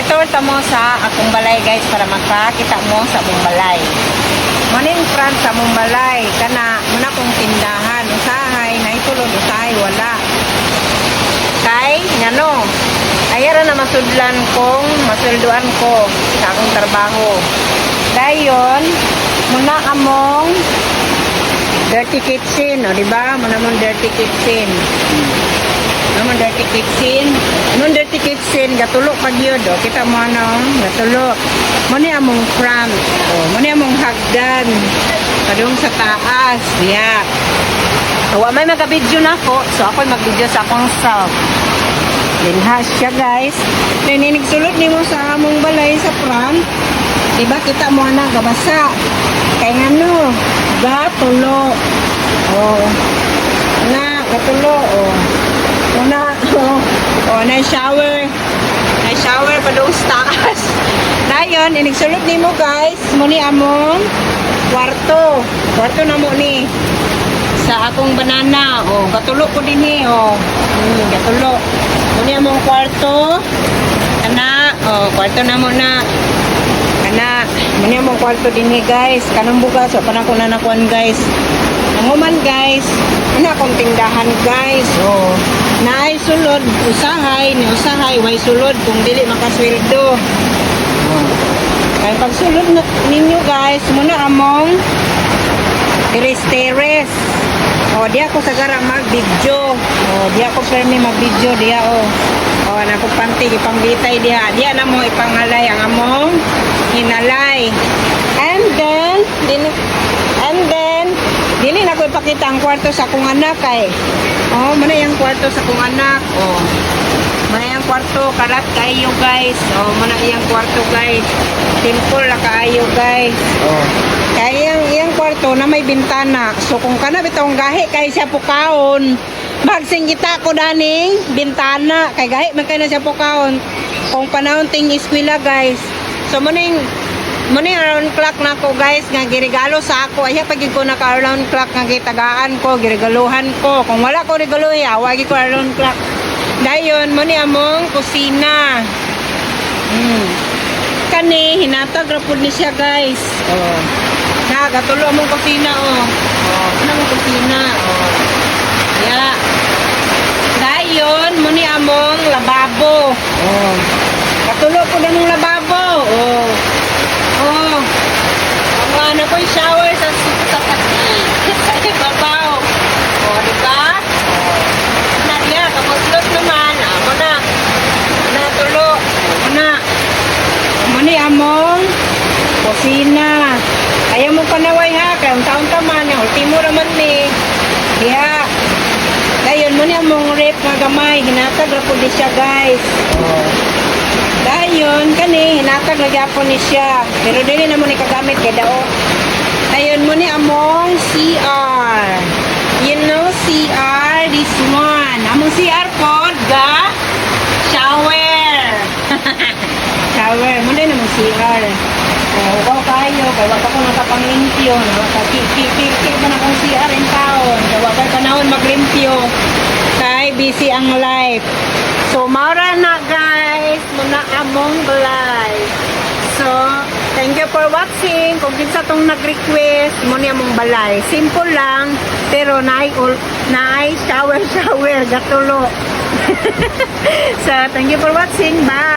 Tour ta mo sa akong balay guys para makakita mo sa akong balay. Maning front sa akong balay kana muna kong tindahan usahay na itulod usahay wala. Kay ngano ayara na masulduan ko sa akong trabaho. Dayon muna among dirty kitchen, o diba? Muna mong dirty kitchen. Naman dirty kitchen. Nung dirty kitchen, gatulo pag yun, o. Kita mo ano, gatulo. Muna among front, o. Muna among hagdan. Padung sa taas, yeah. Awa may magabidyo na ako, so ako'y magbidyo sa akong self. Linhas siya guys. Nininig sulod ni mo sa among balay sa front. Diba kita mo na gabasa. Kaya nga no, gatulo. Oh. Na, gatulo. Oh. Una, oh. Oh, na-shower. Na-shower pa doon sa taas. Dayon, inigsulot ni mo guys. Muni among kwarto. Kwarto na mo ni. Sa akong banana. Oh, gatulo ko din eh. Oh. Gatulo. Muni among kwarto. Ana, oh, kwarto na mo na. Ana, muni among kwarto din eh guys. Kanang bukas, so panako na nakuan guys. Nanguman guys, ina akong tindahan guys. Oh, naay sulod, usahay, ni usahay, way sulod kung dili makasweldo. Oh. Kaya pag sulod ninyo guys, muna among teres. Oh, di ako sagara mag-video. Oh, di ako permi mag-video diya oh. Oh, nakupante ipangbitay diha. Diya na mo ipangalay ang among hinalay. And then dili na ko ipakita ang kwarto sa akong anak kay. Oh, muna yung kwarto sa akong anak. Oh. Muna yung kwarto kalat kayo guys. Oh, muna yung kwarto guys. Simple la kaayo guys. Oh. Kaya yung kwarto na may bintana. So kung kana bitong gahi kay siya pukaon, magsingita ko daning bintana kay gahi man kay na siya pukaon. Kung panahon ting eskwela guys. So muning around clock na ko guys nga giregalo sa ako. Ay pag ko naka around clock nga gitagaan ko, giregaluhan ko. Kung wala ko regalo wagi ko around clock. Dayon muni among kusina. Kani hinatag ra pud ni siya guys. Oh. Na gatulo among kusina oh. Oh, ano among kusina oh. Yeah. Dayon muni among lababo. Oh. Gatulo pud among lababo. Oh. Oh. Ang ano ko shower sa babaw. Oh, di ba? Oh. Na diya kamuslot naman. Amo na. Na tulo. Una. Muni among kusina. Ayaw mo panaway ha. Kaya taon man. Ultimo naman ni. Diha. Dayon muni among rep nga gamay. Hinatag ra pud siya guys. Oh. Dayon kani hinatag nagyapon ni siya pero dili na mo ni kagamit kay dao. Dayon mo ni among CR. You know CR, this one. Among CR pod ga shower. Shower mo din among CR. Oh, ko kayo kay wa pa ko nakapang-limpyo, nakakikik man akong CR in town. Kay wa pa panahon maglimpyo. Kay busy ang life. So, maura na guys, muna among balay. So, thank you for watching. Kung kinsa tong nag-request, muna among balay. Simple lang, pero naay shower, gatulo. So, thank you for watching. Bye!